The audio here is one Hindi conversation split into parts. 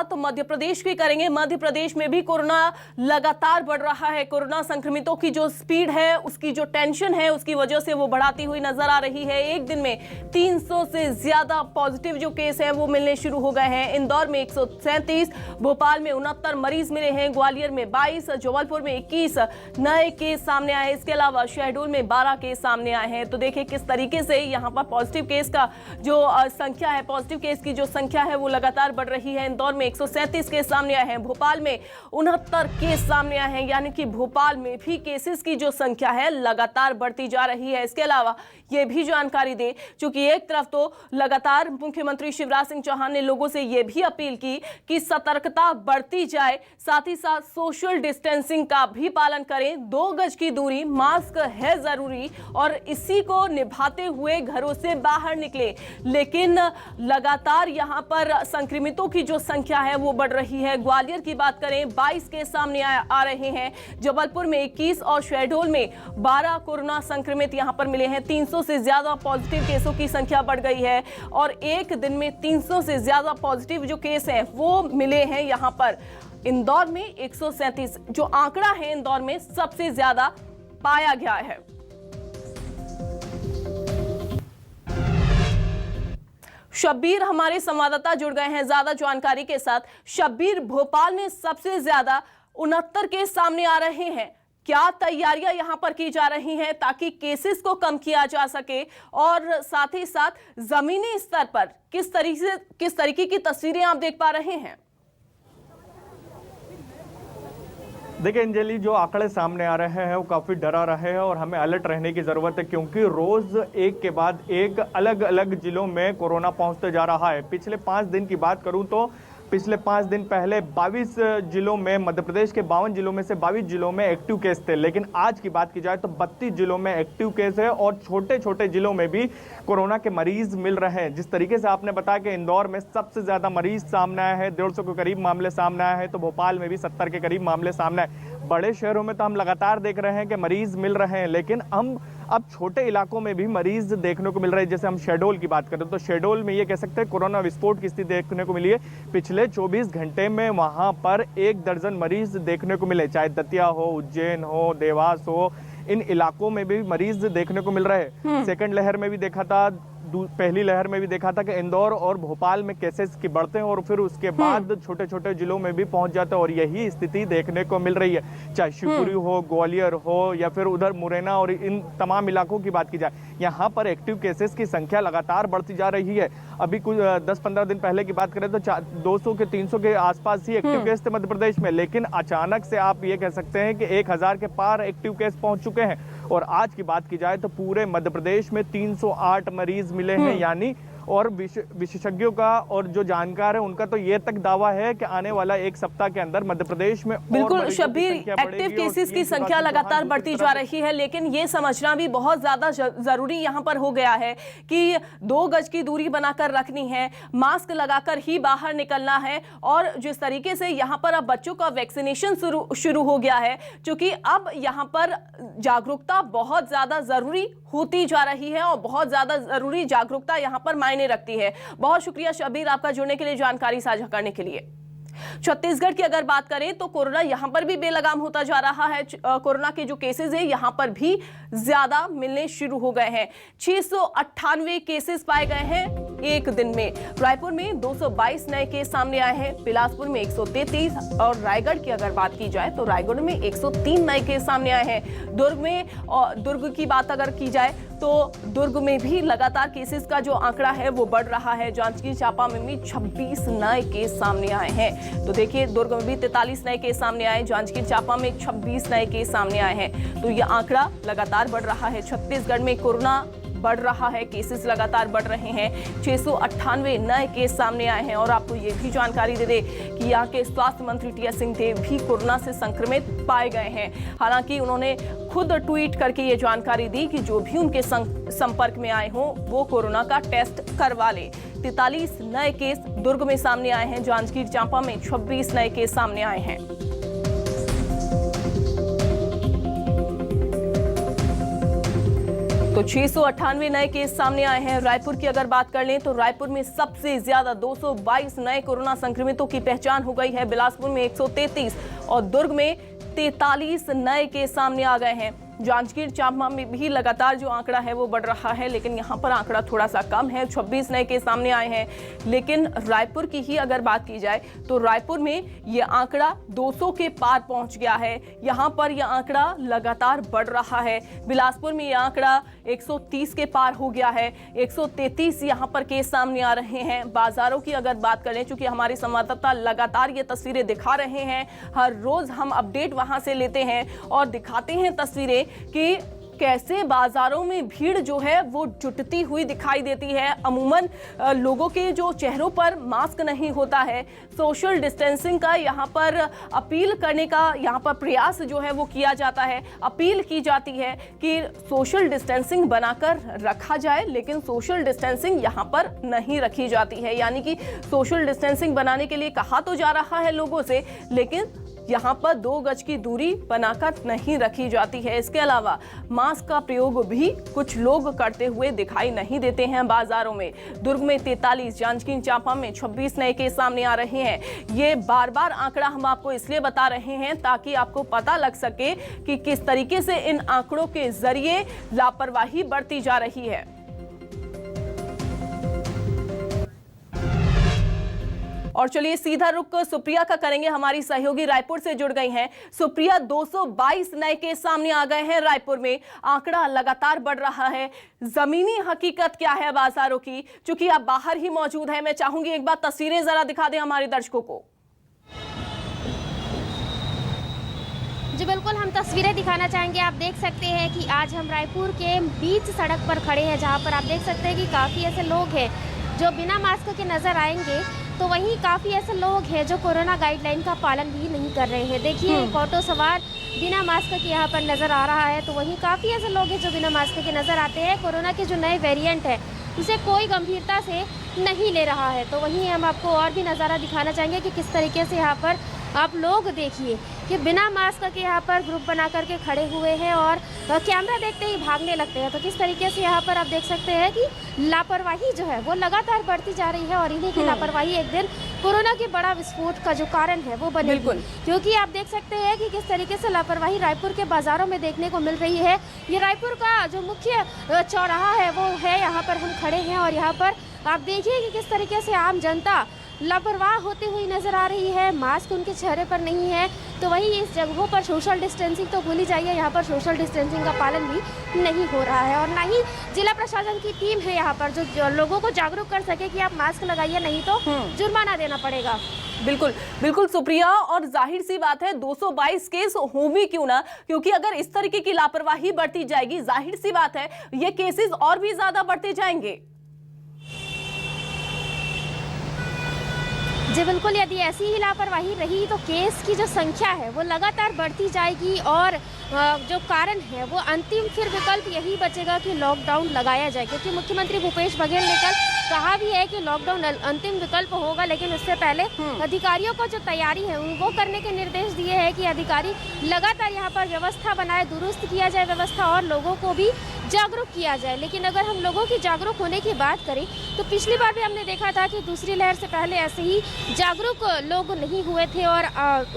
तो मध्य प्रदेश की करेंगे। मध्य प्रदेश में भी कोरोना लगातार बढ़ रहा है। कोरोना संक्रमितों की जो स्पीड है, उसकी जो टेंशन है, उसकी वजह से वो बढ़ाती हुई नजर आ रही है। एक दिन में 300 से ज्यादा पॉजिटिव जो केस हैं वो मिलने शुरू हो गए हैं। इंदौर में 137, भोपाल में 69 मरीज मिले हैं, ग्वालियर में 22, जबलपुर में 21 नए केस सामने आए। इसके अलावा शहडोल में 12 केस सामने आए हैं। तो देखिए किस तरीके से यहाँ पर पॉजिटिव केस का जो संख्या है, पॉजिटिव केस की जो संख्या है वो लगातार बढ़ रही है। इंदौर में 137 केस सामने आए हैं, भोपाल में 69 केस सामने आए हैं, यानी कि भोपाल में भी केसेस की जो संख्या है लगातार बढ़ती जा रही है। इसके अलावा ये भी जानकारी दें, चूंकि एक तरफ तो लगातार मुख्यमंत्री शिवराज सिंह चौहान ने लोगों से यह भी अपील की कि सतर्कता बढ़ती जाए, साथ ही साथ सोशल डिस्टेंसिंग का भी पालन करें, 2 गज की दूरी, मास्क है जरूरी और इसी को निभाते हुए घरों से बाहर निकले। लेकिन लगातार यहां पर संक्रमितों की जो संख्या है वो बढ़ रही है। ग्वालियर की बात करें, 22 केस सामने आ रहे हैं, जबलपुर में 21 और शहडोल में 12 कोरोना संक्रमित यहां पर मिले हैं। 300 से ज्यादा पॉजिटिव केसों की संख्या बढ़ गई है और एक दिन में 300 से ज्यादा पॉजिटिव जो केस हैं वो मिले हैं यहां पर। इंदौर में 137 जो आंकड़ा है इंदौर में सबसे ज्यादा पाया गया है। शब्बीर हमारे संवाददाता जुड़ गए हैं ज्यादा जानकारी के साथ। शब्बीर, भोपाल में सबसे ज्यादा 69 केस सामने आ रहे हैं, क्या तैयारियां यहां पर की जा रही हैं ताकि केसेस को कम किया जा सके और साथ ही साथ जमीनी स्तर पर किस तरीके की तस्वीरें आप देख पा रहे हैं? देखिए अंजलि, जो आंकड़े सामने आ रहे हैं वो काफ़ी डरा रहे हैं और हमें अलर्ट रहने की ज़रूरत है, क्योंकि रोज़ एक के बाद एक अलग अलग जिलों में कोरोना पहुंचते जा रहा है। पिछले 5 दिन की बात करूं तो पिछले 5 दिन पहले 22 जिलों में, मध्य प्रदेश के 52 जिलों में से 22 जिलों में एक्टिव केस थे, लेकिन आज की बात की जाए तो 32 जिलों में एक्टिव केस है और छोटे छोटे जिलों में भी कोरोना के मरीज मिल रहे हैं। जिस तरीके से आपने बताया कि इंदौर में सबसे ज़्यादा मरीज सामने आए हैं, 150 के करीब मामले सामने आए हैं, तो भोपाल में भी 70 के करीब मामले सामने आए। बड़े शहरों में तो हम लगातार देख रहे हैं कि मरीज मिल रहे हैं, लेकिन हम अब छोटे इलाकों में भी मरीज देखने को मिल रहे हैं। जैसे हम शहडोल की बात करें तो शहडोल में ये कह सकते हैं कोरोना विस्फोट की स्थिति देखने को मिली है। पिछले 24 घंटे में वहां पर 1 दर्जन मरीज देखने को मिले, चाहे दतिया हो, उज्जैन हो, देवास हो, इन इलाकों में भी मरीज देखने को मिल रहे हैं। सेकंड लहर में भी देखा था, पहली लहर में भी देखा था कि इंदौर और भोपाल में केसेस की बढ़ते हैं और फिर उसके बाद छोटे छोटे जिलों में भी पहुंच जाते हैं और यही स्थिति देखने को मिल रही है। चाहे शिवपुरी हो, ग्वालियर हो या फिर उधर मुरैना और इन तमाम इलाकों की बात की जाए, यहाँ पर एक्टिव केसेस की संख्या लगातार बढ़ती जा रही है। अभी कुछ 10-15 दिन पहले की बात करें तो 200 के 300 के आसपास ही एक्टिव केस थे मध्य प्रदेश में, लेकिन अचानक से आप ये कह सकते हैं कि 1000 के पार एक्टिव केस पहुंच चुके हैं। और आज की बात की जाए तो पूरे मध्य प्रदेश में 308 मरीज मिले हैं, यानी और विशेषज्ञों का और जो जानकार है उनका तो ये तक दावा है कि आने वाला 1 सप्ताह के अंदर मध्य प्रदेश में बिल्कुल शब्बीर, एक्टिव केसेस की संख्या लगातार बढ़ती जा रही है, लेकिन ये समझना भी बहुत ज्यादा जरूरी यहाँ पर हो गया है कि 2 गज की दूरी बनाकर रखनी है, मास्क लगाकर ही बाहर निकलना है। और जिस तरीके से यहाँ पर अब बच्चों का वैक्सीनेशन शुरू हो गया है, क्योंकि अब यहाँ पर जागरूकता बहुत ज्यादा जरूरी होती जा रही है और बहुत ज्यादा जरूरी जागरूकता यहाँ पर मायने रखती है। बहुत शुक्रिया शब्बीर आपका जुड़ने के लिए, जानकारी साझा करने के लिए। छत्तीसगढ़ की अगर बात करें तो कोरोना यहां पर भी बेलगाम होता जा रहा है। कोरोना के जो केसेस हैं यहां पर भी ज्यादा मिलने शुरू हो गए हैं। 698 केसेस पाए गए हैं एक दिन में। रायपुर में 222 नए केस सामने आए हैं, बिलासपुर में 133 और रायगढ़ की अगर बात की जाए तो रायगढ़ में 103 नए केस सामने आए हैं। दुर्ग की बात अगर की जाए तो दुर्ग में भी लगातार केसेस का जो आंकड़ा है वो बढ़ रहा है। जांजगीर चांपा में भी 26 नए केस सामने आए हैं। तो देखिए दुर्ग में भी 43 नए केस सामने आए, जांजगीर चांपा में 26 नए केस सामने आए हैं। तो यह आंकड़ा लगातार बढ़ रहा है। छत्तीसगढ़ में कोरोना बढ़ रहा है, केसेस लगातार बढ़ रहे हैं। 698 नए केस सामने आए हैं। और आपको ये भी जानकारी दे दें कि यहाँ के स्वास्थ्य मंत्री टीएस सिंहदेव भी कोरोना से संक्रमित पाए गए हैं। हालांकि उन्होंने खुद ट्वीट करके ये जानकारी दी कि जो भी उनके संपर्क में आए हों वो कोरोना का टेस्ट करवा ले। 43 नए केस दुर्ग में सामने आए हैं, जांजगीर चांपा में 26 नए केस सामने आए हैं। तो 698 नए केस सामने आए हैं। रायपुर की अगर बात कर लें तो रायपुर में सबसे ज्यादा 222 नए कोरोना संक्रमितों की पहचान हो गई है। बिलासपुर में 133 और दुर्ग में 43 नए केस सामने आ गए हैं। जांजगीर चांपा में भी लगातार जो आंकड़ा है वो बढ़ रहा है, लेकिन यहाँ पर आंकड़ा थोड़ा सा कम है। 26 नए केस सामने आए हैं। लेकिन रायपुर की ही अगर बात की जाए तो रायपुर में ये आंकड़ा 200 के पार पहुंच गया है। यहाँ पर यह आंकड़ा लगातार बढ़ रहा है। बिलासपुर में यह आंकड़ा 130 के पार हो गया है। 133 यहाँ पर केस सामने आ रहे हैं। बाजारों की अगर बात करें, चूंकि हमारे संवाददाता लगातार ये तस्वीरें दिखा रहे हैं, हर रोज हम अपडेट वहां से लेते हैं और दिखाते हैं तस्वीरें कि कैसे बाजारों में भीड़ जो है वो जुटती हुई दिखाई देती है। अमूमन लोगों के जो चेहरों पर मास्क नहीं होता है। सोशल डिस्टेंसिंग का यहाँ पर अपील करने का यहाँ पर प्रयास जो है वो किया जाता है। अपील की जाती है कि सोशल डिस्टेंसिंग बनाकर रखा जाए, लेकिन सोशल डिस्टेंसिंग यहाँ पर नहीं रखी जाती है। यानी कि सोशल डिस्टेंसिंग बनाने के लिए कहा तो जा रहा है लोगों से, लेकिन यहाँ पर 2 गज की दूरी बनाकर नहीं रखी जाती है। इसके अलावा मास्क का प्रयोग भी कुछ लोग करते हुए दिखाई नहीं देते हैं बाजारों में। दुर्ग में 43, जांजगीर चांपा में 26 नए केस सामने आ रहे हैं। ये बार बार आंकड़ा हम आपको इसलिए बता रहे हैं ताकि आपको पता लग सके कि किस तरीके से इन आंकड़ों के जरिए लापरवाही बढ़ती जा रही है। और चलिए सीधा रुख सुप्रिया का करेंगे। हमारी सहयोगी रायपुर से जुड़ गई हैं। सुप्रिया, 222 नए केस सामने आ गए हैं रायपुर में। आंकड़ा लगातार बढ़ रहा है। जमीनी हकीकत क्या है बाजारों की? चूंकि आप बाहर ही मौजूद हैं, मैं चाहूंगी एक बार तस्वीरें जरा दिखा दें हमारे दर्शकों को। जी बिल्कुल, हम तस्वीरें दिखाना चाहेंगे। आप देख सकते हैं कि आज हम रायपुर के बीच सड़क पर खड़े हैं, जहां पर आप देख सकते हैं कि काफ़ी ऐसे लोग हैं जो बिना मास्क के नज़र आएंगे, तो वहीं काफ़ी ऐसे लोग हैं जो कोरोना गाइडलाइन का पालन भी नहीं कर रहे हैं। देखिए, एक ऑटो सवार बिना मास्क के यहाँ पर नज़र आ रहा है, तो वहीं काफ़ी ऐसे लोग हैं जो बिना मास्क के नज़र आते हैं। कोरोना के जो नए वेरिएंट है उसे कोई गंभीरता से नहीं ले रहा है। तो वहीं हम आपको और भी नज़ारा दिखाना चाहेंगे कि किस तरीके से यहाँ पर आप लोग देखिए कि बिना मास्क के यहाँ पर ग्रुप बना करके खड़े हुए हैं और कैमरा देखते ही भागने लगते हैं। तो किस तरीके से यहाँ पर आप देख सकते हैं कि लापरवाही जो है वो लगातार बढ़ती जा रही है और इन्हीं की लापरवाही एक दिन कोरोना के बड़ा विस्फोट का जो कारण है वो बनेगी। क्योंकि आप देख सकते हैं कि किस तरीके से लापरवाही रायपुर के बाजारों में देखने को मिल रही है। ये रायपुर का जो मुख्य चौराहा है वो है, यहाँ पर हम खड़े हैं और यहाँ पर आप देखिए कि किस तरीके से आम जनता लापरवाह होती हुई नजर आ रही है। मास्क उनके चेहरे पर नहीं है। तो वहीं इस जगहों पर सोशल डिस्टेंसिंग तो भूल ही जाइए, यहाँ पर सोशल डिस्टेंसिंग का पालन भी नहीं हो रहा है और ना ही जिला प्रशासन की टीम है यहाँ पर जो लोगों को जागरूक कर सके कि आप मास्क लगाइए, नहीं तो जुर्माना देना पड़ेगा। बिल्कुल बिल्कुल सुप्रिया, और जाहिर सी बात है 222 केस हो भी क्यों ना, क्योंकि अगर इस तरीके की लापरवाही बढ़ती जाएगी, जाहिर सी बात है ये केसेस और भी ज्यादा बढ़ते जाएंगे। जी बिल्कुल, यदि ऐसी ही लापरवाही रही तो केस की जो संख्या है वो लगातार बढ़ती जाएगी और जो कारण है वो अंतिम फिर विकल्प यही बचेगा कि लॉकडाउन लगाया जाए। क्योंकि मुख्यमंत्री भूपेश बघेल ने कल कहा भी है कि लॉकडाउन अंतिम विकल्प होगा, लेकिन उससे पहले अधिकारियों को जो तैयारी है वो करने के निर्देश दिए हैं कि अधिकारी लगातार यहाँ पर व्यवस्था बनाए, दुरुस्त किया जाए व्यवस्था और लोगों को भी जागरूक किया जाए। लेकिन अगर हम लोगों की जागरूक होने की बात करें तो पिछली बार भी हमने देखा था कि दूसरी लहर से पहले ऐसे ही जागरूक लोग नहीं हुए थे और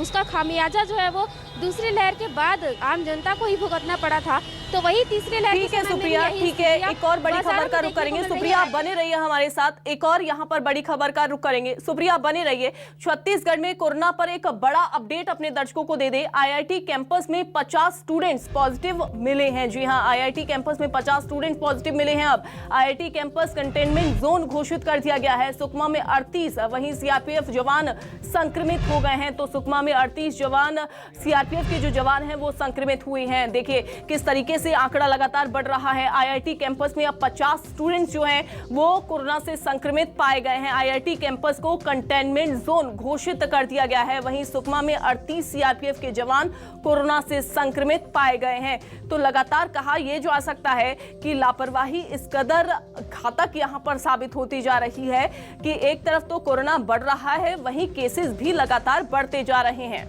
उसका खामियाजा जो है वो दूसरी लहर के बाद आम जनता को ही भुगतना पड़ा था। तो वही तीसरी लहर। ठीक है सुप्रिया, ठीक है, एक और बड़ी खबर का रुख करेंगे। सुप्रिया आप बने रहिए हमारे साथ, एक और यहाँ पर बड़ी खबर का रुख करेंगे। सुप्रिया आप बने रहिए। छत्तीसगढ़ में कोरोना पर एक बड़ा अपडेट अपने दर्शकों को दे दे। आईआईटी कैंपस में 50 स्टूडेंट्स पॉजिटिव मिले हैं। जी हाँ, आईआईटी कैंपस में 50 स्टूडेंट पॉजिटिव मिले हैं। अब आईआईटी कैंपस कंटेनमेंट जोन घोषित कर दिया गया है। सुकमा में 38, वहीं सीआरपीएफ जवान संक्रमित हो गए हैं। तो सुकमा में 38 जवान, सीआरपीएफ के जो जवान हैं वो संक्रमित हुए हैं। देखिए किस तरीके से आंकड़ा लगातार बढ़ रहा है। आईआईटी कैंपस में अब 50 स्टूडेंट्स जो हैं वो कोरोना से संक्रमित पाए गए हैं। आईआईटी कैंपस को कंटेनमेंट जोन घोषित कर दिया गया है। वहीं सुकमा में 38 सीआरपीएफ के जवान कोरोना से संक्रमित पाए गए हैं। तो लगातार कहा यह जा सकता है कि लापरवाही इस कदर घातक यहां पर साबित होती जा रही है कि एक तरफ तो कोरोना बढ़ रहा है, वहीं केसेस भी लगातार बढ़ते जा रहे हैं।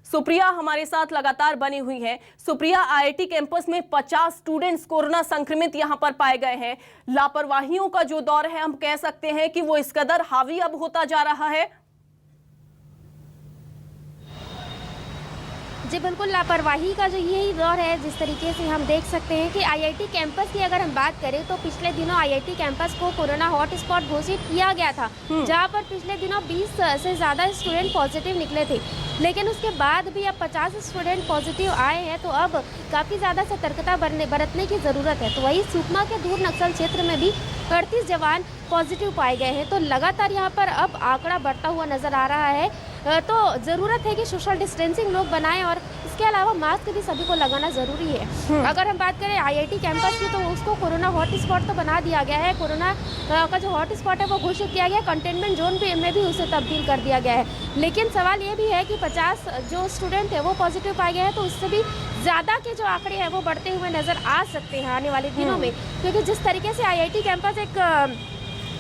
सुप्रिया हमारे साथ लगातार बनी हुई है। सुप्रिया, आईआईटी कैंपस में 50 स्टूडेंट्स कोरोना संक्रमित यहां पर पाए गए हैं। लापरवाहियों का जो दौर है, हम कह सकते हैं कि वो इस कदर हावी अब होता जा रहा है। जी बिल्कुल, लापरवाही का जो यही दौर है, जिस तरीके से हम देख सकते हैं कि आईआईटी कैंपस की अगर हम बात करें तो पिछले दिनों आईआईटी कैंपस को कोरोना हॉट स्पॉट घोषित किया गया था, जहां पर पिछले दिनों 20 से ज़्यादा स्टूडेंट पॉजिटिव निकले थे। लेकिन उसके बाद भी अब 50 स्टूडेंट पॉजिटिव आए हैं, तो अब काफ़ी ज़्यादा सतर्कता बरतने की ज़रूरत है। तो वही सुकमा के दूर नक्सल क्षेत्र में भी 38 जवान पॉजिटिव पाए गए हैं। तो लगातार यहाँ पर अब आंकड़ा बढ़ता हुआ नज़र आ रहा है। तो ज़रूरत है कि सोशल डिस्टेंसिंग लोग बनाएं और इसके अलावा मास्क भी सभी को लगाना ज़रूरी है। अगर हम बात करें आईआईटी कैंपस की, तो उसको कोरोना हॉट स्पॉट तो बना दिया गया है। कोरोना का जो हॉट स्पॉट है वो घोषित किया गया, कंटेनमेंट जोन में भी उसे तब्दील कर दिया गया है। लेकिन सवाल ये भी है कि 50 जो स्टूडेंट है वो पॉजिटिव पाए गए हैं, तो उससे भी ज़्यादा के जो आंकड़े हैं वो बढ़ते हुए नज़र आ सकते हैं आने वाले दिनों में। क्योंकि जिस तरीके से आईआईटी कैंपस एक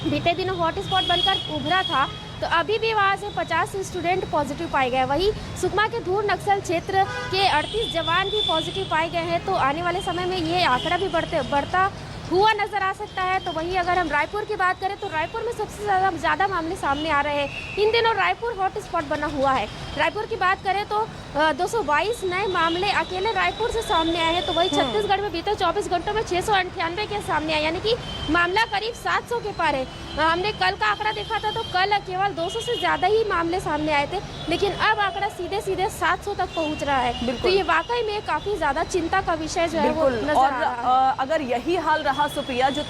बीते दिनों हॉट स्पॉट बनकर उभरा था, तो अभी भी वहाँ से 50 स्टूडेंट पॉजिटिव पाए गए। वही सुकमा के दूर नक्सल क्षेत्र के 38 जवान भी पॉजिटिव पाए गए हैं। तो आने वाले समय में ये आंकड़ा भी बढ़ता हुआ नजर आ सकता है। तो वहीं अगर हम रायपुर की बात करें तो रायपुर में सबसे ज़्यादा मामले सामने आ रहे हैं। इन दिनों रायपुर हॉट स्पॉट बना हुआ है। रायपुर की बात करें तो 222 नए मामले अकेले रायपुर से सामने आए हैं। तो वही छत्तीसगढ़ में बीते 24 घंटों में 698 के सामने आए, यानी कि मामला करीब 700 के पार है। हमने कल का आंकड़ा देखा था तो कल केवल 200 से ज़्यादा ही मामले सामने आए थे, लेकिन अब आंकड़ा सीधे 700 तक पहुंच रहा है। तो ये वाकई में काफ़ी ज़्यादा चिंता का विषय जो है वो नजर आ रहा है। अगर यही हाल रहा सुप्रिया, जो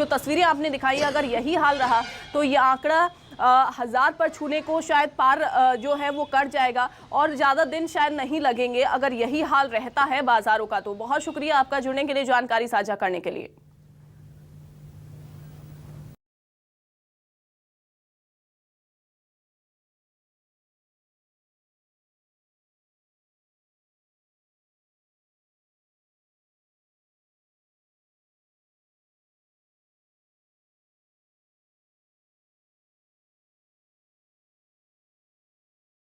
तस्वीरें आपने दिखाई, अगर यही हाल रहा तो ये आंकड़ा 1000 पर छूने को शायद पार जो है वो कर जाएगा और ज़्यादा दिन शायद नहीं लगेंगे अगर यही हाल रहता है बाजारों का। तो बहुत शुक्रिया आपका जुड़ने के लिए, जानकारी साझा करने के लिए।